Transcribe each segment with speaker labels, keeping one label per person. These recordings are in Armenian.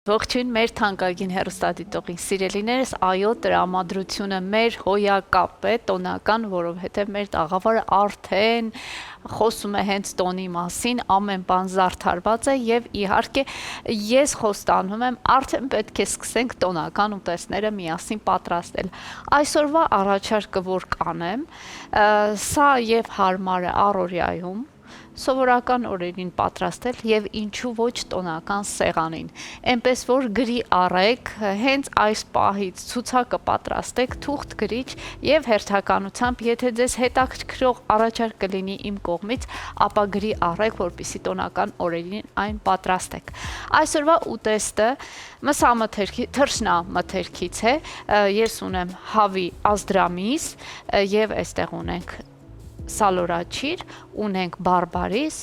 Speaker 1: Ողջույն մեր թանկագին հեռուստադիտողին սիրելիներս, այո, տրամադրությունը մեր հոյակապ է, տոնական, որովհետև մեր տաղավարը արդեն խոսում է հենց տոնի մասին, ամեն բան զարդարված է եւ իհարկե ես խոստանում եմ, արդեն պետք է սկսենք տոնական ուտեստները միասին պատրաստել։ Այսօրվա առաջարկը, որ կանեմ, սա եւ հարմար է առօրյայում, սովորական օրերին պատրաստել եւ ինչու ոչ տոնական սեղանին, այնպես որ գրի առեք, հենց այս պահից ցուցակը պատրաստեք, թուղթ գրիչ եւ հերթականությամբ, եթե ձեզ հետաքրքրող առաջարկ կլինի իմ կողմից, ապա գրի առեք, որպեսզի տոնական օրերին այն պատրաստեք։ Այսօրվա ուտեստը մսամթերքի, թռչնամթերքից է, ես ունեմ հավի ազդրամիս եւ այստեղ ունենք սալորաչիր, ունենք բարբարիս,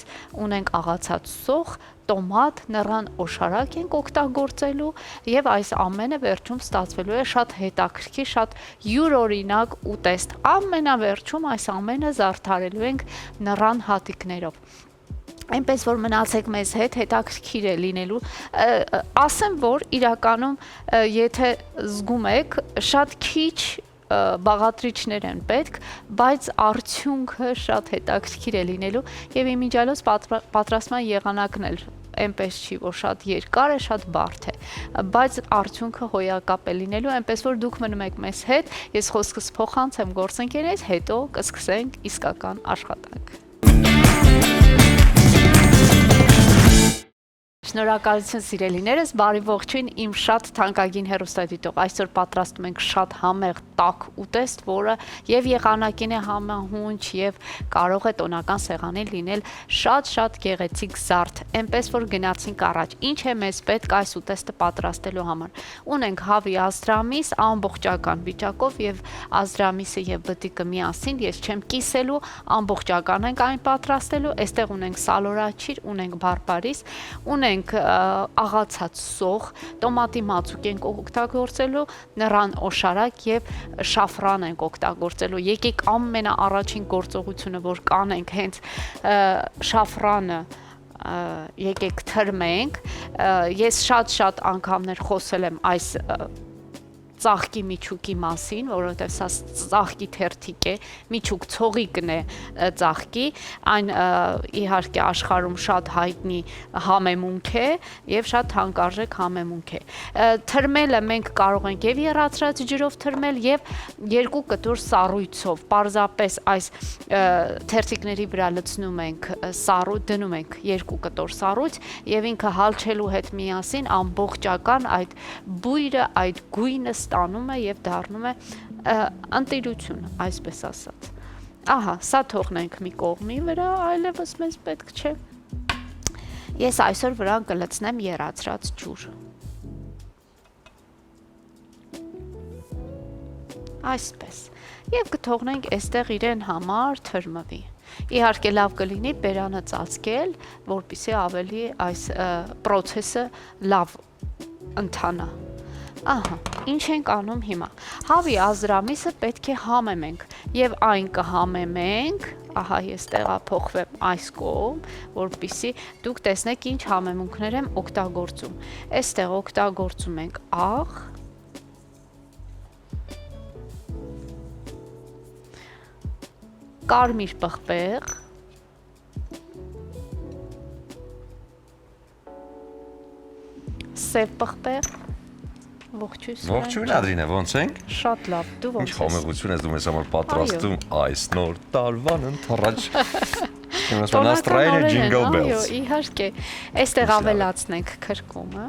Speaker 1: ունենք աղացած սոխ, տոմատ, նռան օշարակ ենք օգտագործելու եւ այս ամենը վերջում ստացվելու է շատ հետաքրքիր, շատ յուրօրինակ ուտեստ։ Ամենավերջում այս ամենը զարդարելու ենք նռան հատիկներով։ Այնպես որ մնացեք մեզ հետ, հետաքրքիր է լինելու, ասեմ, որ իրականում եթե զգում եք, շատ քիչ բաղադրիչներ են պետք, բայց արդյունքը շատ հետաքրքիր է լինելու եւ իմիջիալոց պատրաստման եղանակն էլ այնպես չի, որ շատ երկար է, շատ բարդ է, բայց արդյունքը հոյակապ է լինելու, այնպես որ դուք մնում եք մեզ հետ, ես խոսքս փոխանցեմ գործընկերից, հետո կսկսենք իսկական աշխատանք։ Շնորհակալություն սիրելիներս, բարի ողջույն իմ շատ թանկագին հեռուստադիտող։ Այսօր պատրաստում ենք շատ համեղ տաք ուտեստ, որը եւ եղանակին է համահունչ եւ կարող է տոնական սեղանին լինել շատ գեղեցիկ զարդ, այնպես որ գնացինք առաջ։ Ինչ է մեզ պետք այս ուտեստը պատրաստելու համար։ Ունենք հավի ազդրամիս ամբողջական վիճակով եւ ազդրամիսը եւ բտիկը միասին, ես չեմ կիսելու, ամբողջական ենք այն պատրաստելու։ Այստեղ ունենք սալորաչիր, ունենք բարբարիս, ունենք աղացած սոխ, տոմատի մածուկ ենք օգտագործելու, նռան օշարակ եւ շաֆրան ենք օգտագործելու։ Եկեք ամենաառաջին գործողությունը, որ կանենք, հենց շաֆրանը եկեք թրմենք։ Ես շատ անգամներ խոսել եմ այս ծաղկի միջուկի մասին, որովհետև սա ծաղկի թերթիկ է, միջուկ ցողիկն է ծաղկի, այն իհարկե աշխարհում շատ հայտնի համեմունք է եւ շատ հանկարժեք համեմունք է։ Թրմելը մենք կարող ենք եւ եռացրած ջրով թրմել եւ 2 կտոր սառույցով, պարզապես այս թերթիկների վրա լցնում ենք սառույց, դնում ենք 2 կտոր սառույց եւ ինքը հալչելու հետ միասին ամբողջական այդ բույրը, այդ գույնը ստանում է եւ դառնում է ընտիրություն, այսպես ասած։ Ահա, սա թողնենք մի կողմի վրա, այլևս մեզ պետք չէ։ Ես այսօր վրան կլցնեմ եռացրած ջուր։ Այսպես։ Եվ կթողնենք այստեղ իրեն համար թրմվի։ Իհարկե լավ կլինի բերանը ծածկել, որպեսզի ավելի այս process-ը լավ ընթանա։ Ահա, ինչ ենք անում հիմա։ Հավի ազդրամիսը պետք է համեմենք եւ այն կհամեմենք, ահա ես տեղափոխվեմ այս կողմ, որպեսզի դուք տեսնեք ինչ համեմունքներ եմ օգտագործում։ Այստեղ օգտագործում ենք աղ, կարմիր պղպեղ, սև պղպեղ,
Speaker 2: Ողջույն Ադրինե, ոնց ենք։
Speaker 1: Շատ լավ, դու ոնց ես։
Speaker 2: Ինչ խոմեղություն ես դու մեզ համար պատրաստում այս նոր տարվան ընթառաջ։ Նաստրայինը ջինգլ բելս։
Speaker 1: Այո, իհարկե։ Այստեղ ավելացնենք քրկումը։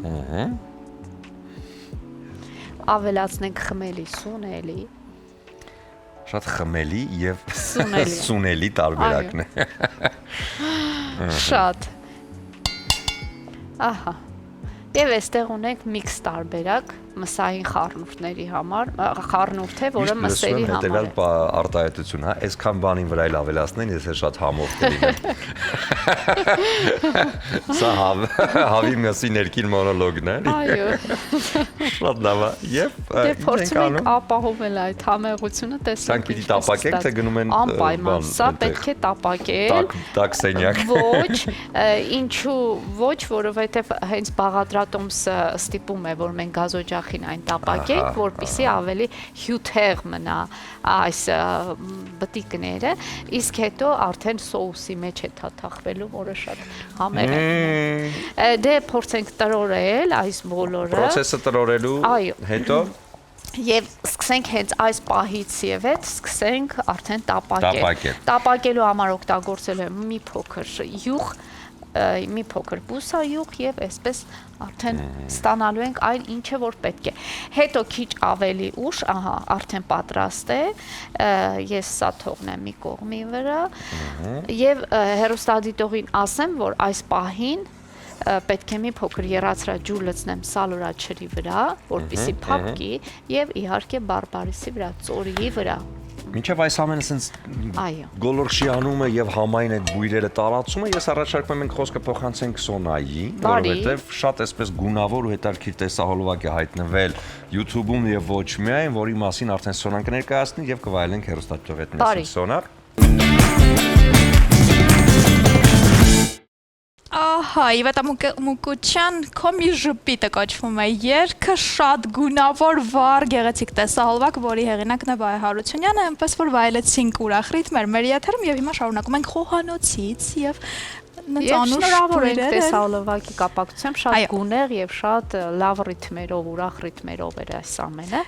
Speaker 1: Ավելացնենք խմելի, սունելի։
Speaker 2: Շատ խմելի եւ սունելի տարբերակն է։
Speaker 1: Շատ։ Ահա։ Եվ այստեղ ունենք միքս տարբերակ, մսային խառնուրդների համար, խառնուրդ է, որը մսերի համար է։
Speaker 2: Հետևյալ արտահայտություն, հա, այսքան բանին վրա էլ ավելացնեն, ես շատ համով կլինեմ։ Սա հավի մսի ներքին մոնոլոգն է։
Speaker 1: Այո։
Speaker 2: Շատ լավ է։ Եվ
Speaker 1: փորձում ենք ապահովել այդ համեղությունը, տեսանք
Speaker 2: պիտի տապակենք, թե գնում են
Speaker 1: անպայման, սա պետք է տապակել։
Speaker 2: Տակ սենյակ։
Speaker 1: Ոչ, ինչու ոչ, որովհետև հենց բաղադրատոմսը ստիպում է, որ մենք գազօջախին այն տապակենք, որպեսզի ավելի հյութեղ մնա այս բտիկները, իսկ հետո արդեն սոուսի մեջ է թաթախվելու, որը շատ համեղ է։ Դե փորձենք տրորել այս բոլորը։
Speaker 2: Պրոցեսը տրորելու հետո
Speaker 1: Եվ սկսենք հենց այս պահից եւ հետ սկսենք արդեն տապակել։ Տապակելու համար օգտագործել եմ մի փոքր յուղ, մի փոքր բուսայուղ եւ այսպես արդեն ստանալու ենք այն ինչը որ պետք է։ Հետո քիչ ավելի ուշ, ահա, արդեն պատրաստ է։ Ես սա թողնեմ մի կողմի վրա եւ հեռուստադիտողին ասեմ, որ այս պահին պետք է մի փոքր եռացրաջուր լցնեմ սալորաչրի վրա, որպեսզի փափկի եւ իհարկե բարբարիսի վրա, ծորիի վրա։
Speaker 2: Մինչև այս ամենը sense գոլորշի անումը եւ համային այդ բույրերը տարածումը, ես առաջարկում եմ մենք խոսքը փոխանցենք Սոնայի, որովհետեւ շատ այսպես գունավոր ու հետաքրքիր տեսահոլովակ է հայտնվել YouTube-ում եւ ոչ միայն, որի մասին արդեն Սոնան կներկայացնի եւ կվայելենք հեռուստադիտողի հետ միասին։ Սոնա
Speaker 3: Ահա, Իվետամուկուչյան քոմի ժպիտը կոչվում է երգը շատ գունավոր վառ գեղեցիկ տեսահոլովակ, որի հեղինակն է Վահե Հարությունյանը, այնպես որ վայելեցինք ուրախ ռիթմեր մեր եթերում եւ հիմա շարունակում ենք խոհանոցից եւ
Speaker 1: շնորհավոր ենք տեսահոլովակի կապակցությամբ շատ գունեղ եւ շատ լավ ռիթմերով, ուրախ ռիթմերով էր այս ամենը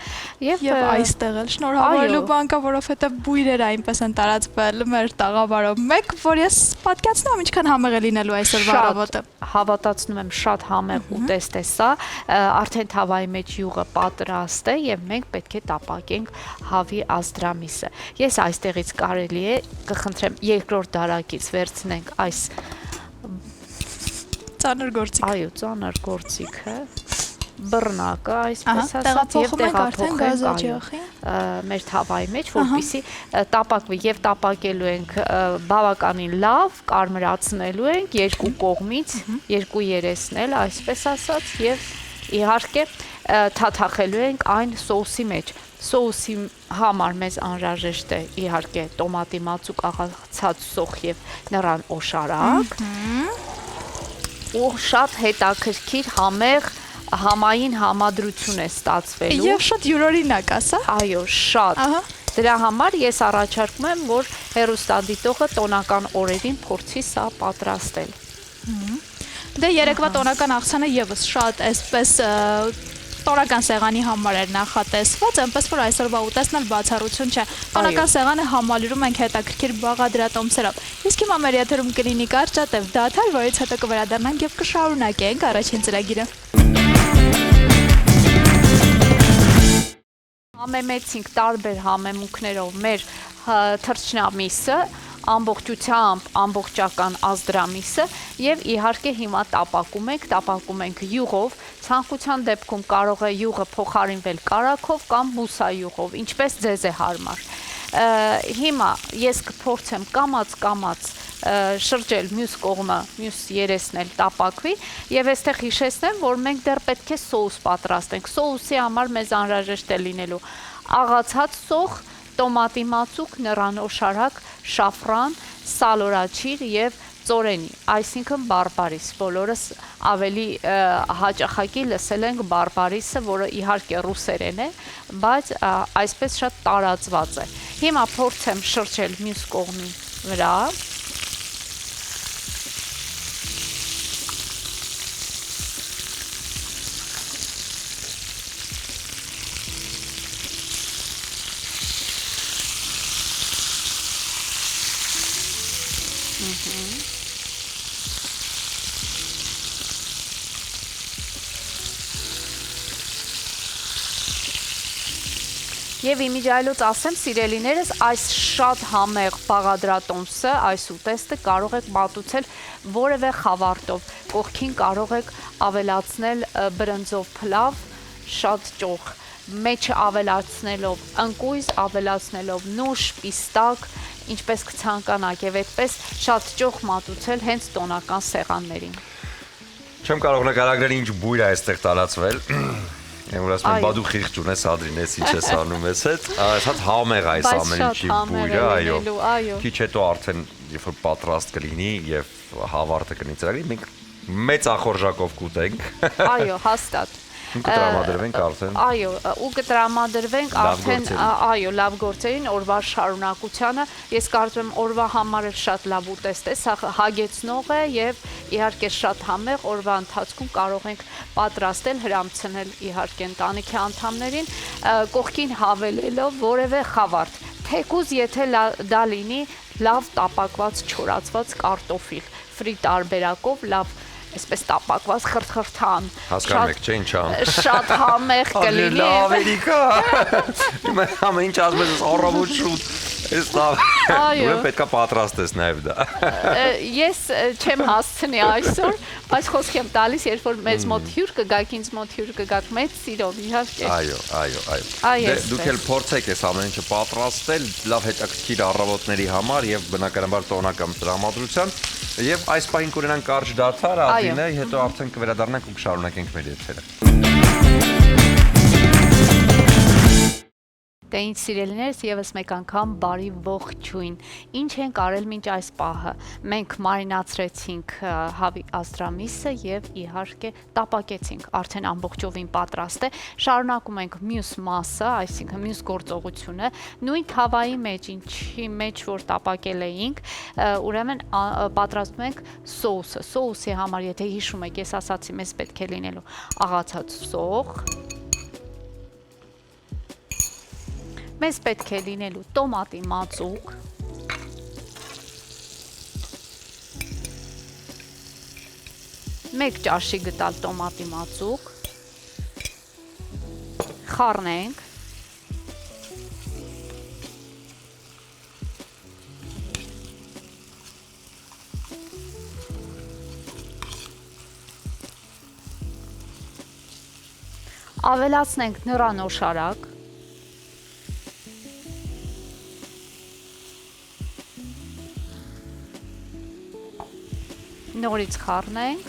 Speaker 3: եւ այստեղ էլ շնորհավորելու բան կա, որովհետեւ բույրերը այնպես են տարածվել մեր տաղավարով մեկ, որ ես պատկացնում եմ ինչքան համեղ է լինելու այսօրվա առավոտը։
Speaker 1: Հավատացնում եմ շատ համեղ ուտեստ է սա, արդեն թավայի մեջ յուղը պատրաստ է եւ մենք պետք է տապակենք հավի ազդրամիսը։ Ես այստեղից կարելի է կխնդրեմ երկրորդ դարակից վերցնենք այս
Speaker 3: ծանր գործիք։
Speaker 1: Այո, ծանր գործիքը, բռնակը, այսպես ասած, եւ
Speaker 3: տեղափոխենք
Speaker 1: մեր թավայի մեջ, որպեսզի տապակվի եւ տապակելու ենք բավականին լավ, կարմրացնելու ենք երկու կողմից, երկու երեսն էլ, այսպես ասած, եւ իհարկե թաթախելու ենք այն սոուսի մեջ։ Սոուսի համար մեզ անհրաժեշտ է իհարկե տոմատի մածուկ, աղացած սոխ եւ նռան օշարակ։ Ու շատ հետաքրքիր համեղ համային համադրություն է ստացվելու։
Speaker 3: Եվ շատ յուրօրինակ, ասա։
Speaker 1: Այո, շատ։ Դրա համար ես առաջարկում եմ, որ հեռուստադիտողը տոնական օրերին փորձի սա պատրաստել։
Speaker 3: Դե երեկվա տոնական աղցանը եւս շատ այսպես տոնական սեղանի համար էր նախատեսված, այնպես որ այսօրվա ուտեստն էլ բացառություն չէ։ Տոնական սեղանը համալիրում ենք հետաքրքիր բաղադրատոմսերով։ Իսկ հիմա մեր եթերում կլինի կարճատև դադար, որից հետո կվերադառնանք եւ կշարունակենք առաջին ծրագիրը։
Speaker 1: Համեմեցինք տարբեր համեմունքներով մեր թռչնամիսը, ամբողջությամբ ամբողջական ազդրամիսը եւ իհարկե հիմա տապակում ենք յուղով, ցանկության դեպքում կարող է յուղը փոխարինվել կարագով կամ բուսայուղով, ինչպես ձեզ է հարմար։ Հիմա ես կփորձեմ կամաց շրջել մյուս կողմը, մյուս երեսն էլ տապակվի եւ այստեղ հիշեցնեմ, որ մենք դեռ պետք է սոուս պատրաստենք։ Սոուսի համար մեզ անհրաժեշտ է լինելու աղացած սոխ, տոմատի մածուկ, նռան օշարակ, շաֆրան, սալորաչիր եւ ծորենի, այսինքն բարբարիս։ Բոլորս ավելի հաճախակի լսել ենք բարբարիսը, որը իհարկե ռուսերեն է, բայց այսպես շատ տարածված է։ Հիմա փորձեմ շրջել մյուս կողմի վրա։ Եվ իմիջայլոց ասեմ, սիրելիներս, այս շատ համեղ բաղադրատոմսը, այս ուտեստը կարող եք մատուցել որևէ խավարտով, կողքին կարող եք ավելացնել բրնձով փլավ, շատ ճոխ, մեջը ավելացնելով ընկույզ, ավելացնելով նուշ, պիստակ, ինչպես կցանկանաք եւ այդպես շատ ճոխ մատուցել հենց տոնական սեղաններին։
Speaker 2: Չեմ կարող նկարագրել ինչ բույր է այստեղ տարածվել։ Եմ որ ասում եմ, բա դու խիղճ ունես, Ադրին, ես ինչ ես անում ես հետ։ Շատ համեղ այս ամեն ինչի բույրը, այո։ Քիչ հետո արդեն երբ որ պատրաստ կլինի եւ հավարտը կլինի ծրագրի, մենք մեծ ախորժակով կուտենք։
Speaker 1: Այո, հաստատ։
Speaker 2: Կտրամադրվենք արդեն։
Speaker 1: Այո, ու կտրամադրվենք արդեն, այո, լավ գործերին, օրվա շարունակությանը։ Ես կարծում եմ օրվա համար էլ շատ լավ ուտեստ է, սա հագեցնող է եւ իհարկե շատ համեղ, օրվա ընթացքում կարող ենք պատրաստել, հրամցնել իհարկե ընտանիքի անդամներին, կողքին հավելելով որևէ խավարդ։ Թեկուզ եթե դա լինի լավ տապակված, չորացված կարտոֆիլ, ֆրի տարբերակով լավ այսպես տապակված խրթխրթան։
Speaker 2: Հասկանում եք, չէ՞ ինչ ամ։
Speaker 1: Շատ համեղ կլինի։
Speaker 2: Ամերիկա։ Հիմա ամեն ինչ ասում ես առավոտ շուտ։ Ես լավ։ Ուրեմն պետքա պատրաստես նաև դա։
Speaker 1: Ես չեմ հասցնի այսօր, բայց խոսք եմ տալիս, երբ որ մեզ մոտ հյուր կգաք, ինձ մոտ հյուր կգաք, մեծ սիրով իհարկե։
Speaker 2: Այո։ Դուք էլ փորձեք այս ամեն ինչը պատրաստել, լավ հետաքրքիր առավոտների համար եւ բնականաբար տոնական տրամադրության։ Եվ այս պահին կունենանք կարճ դադար, Ադրինե, հետո արդեն կվերադառնանք ու կշարունակենք մեր եթերը։
Speaker 1: Դե ինչ սիրելիներս, եւս մեկ անգամ բարի ողջույն։ Ինչ ենք արել մինչ այս պահը։ Մենք մարինացրեցինք հավի աստրամիսը եւ իհարկե տապակեցինք, արդեն ամբողջովին պատրաստ է։ Շարունակում ենք մյուս մասը, այսինքն մյուս գործողությունը, նույն թավայի մեջ, ինչի մեջ որ տապակել էինք, ուրեմն պատրաստում ենք սոուսը։ Սոուսի համար, եթե հիշում եք, ես ասացի, մեզ պետք է լինելու աղացած սող։ Մեզ պետք է լինելու տոմատի մածուկ, մեկ ճաշի գտալ տոմատի մածուկ, խառնենք, ավելացնենք նռան օշարակ, նորից խառնենք,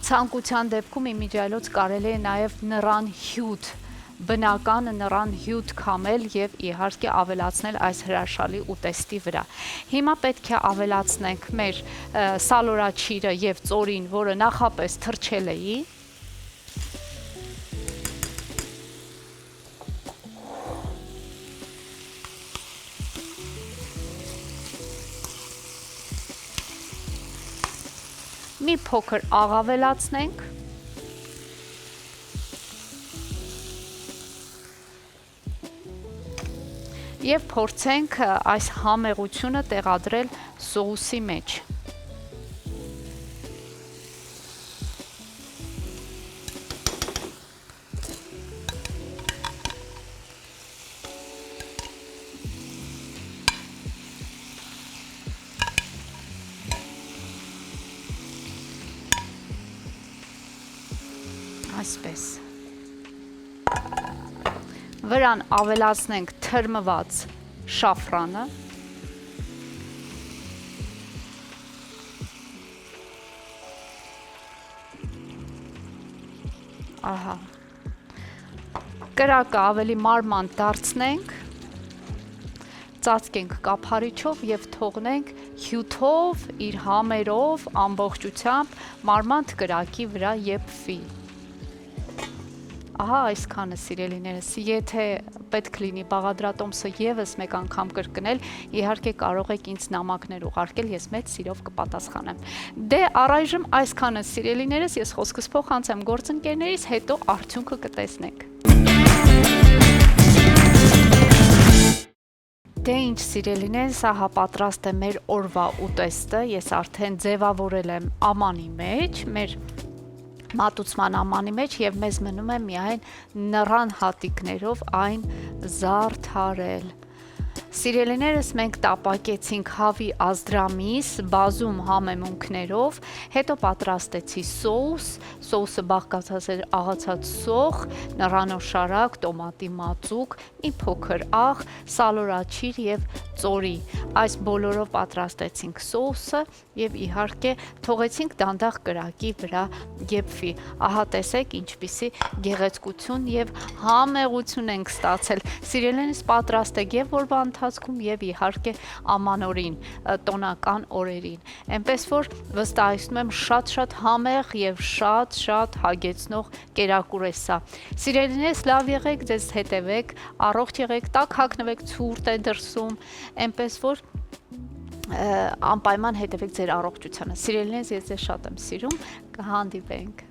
Speaker 1: ցանկության դեպքում իմիջիայլոց կարելի է նաև նռան հյութ, բնական նռան հյութ քամել եւ իհարկե ավելացնել այս հրաշալի ուտեստի վրա։ Հիմա պետք է ավելացնենք մեր սալորաչիրը եւ ծորին, որը նախապես թրջել էի։ Մի փոքր աղ ավելացնենք, եւ փորձենք այս համեղությունը տեղադրել սոուսի մեջ։ Այսպես։ Վրան ավելացնենք թրմված շաֆրանը։ Ահա։ Կրակը ավելի մարման դարձնենք, ծածկենք կափարիչով եւ թողնենք հյութով, իր համերով, ամբողջությամբ մարմանդ կրակի վրա եփվի։ Ահա այսքանը սիրելիներս, եթե պետք լինի բաղադրատոմսը եւս մեկ անգամ կրկնել, իհարկե կարող եք ինձ նամակներ ուղարկել, ես մեծ սիրով կպատասխանեմ։ Դե առայժմ այսքանը սիրելիներս, ես խոսքս փոխանցեմ գործընկերներիս, հետո արդյունքը կտեսնենք։ Դե ինչ սիրելիներս, ահա պատրաստ է մեր օրվա ուտեստը, ես արդեն ձևավորել եմ ամանի մեջ, մեր մատուցման ամանի մեջ եւ մեզ մնում է միայն նռան հատիկներով այն զարդարել։ Սիրելիներս մենք տապակեցինք հավի ազդրամիս բազում համեմունքներով, հետո պատրաստեցի սոուսը բաղկացած էր աղացած սոխ, նռանոշարակ, տոմատի մածուկ, մի փոքր աղ, սալորաչիր եւ ծորի։ Այս բոլորով պատրաստեցինք սոուսը եւ իհարկե թողեցինք դանդաղ կրակի վրա եփվի։ Ահա տեսեք ինչպիսի գեղեցկություն եւ համեղություն ենք ստացել։ Սիրելիներս պատրաստեք եւ օրվա ընթացքում եւ իհարկե ամանորին, տոնական օրերին։ Էնպես որ վստահեցնում եմ շատ համեղ եւ շատ հագեցնող կերակուր է սա։ Սիրելիներս լավ եղեք, ձեզ հետևեք, առողջ եղեք, տաք հագնվեք, ցուրտ է դրսում, այնպես որ անպայման հետևեք ձեր առողջությանը։ Սիրելիներս, ես ձեզ շատ եմ սիրում, կհանդիպենք։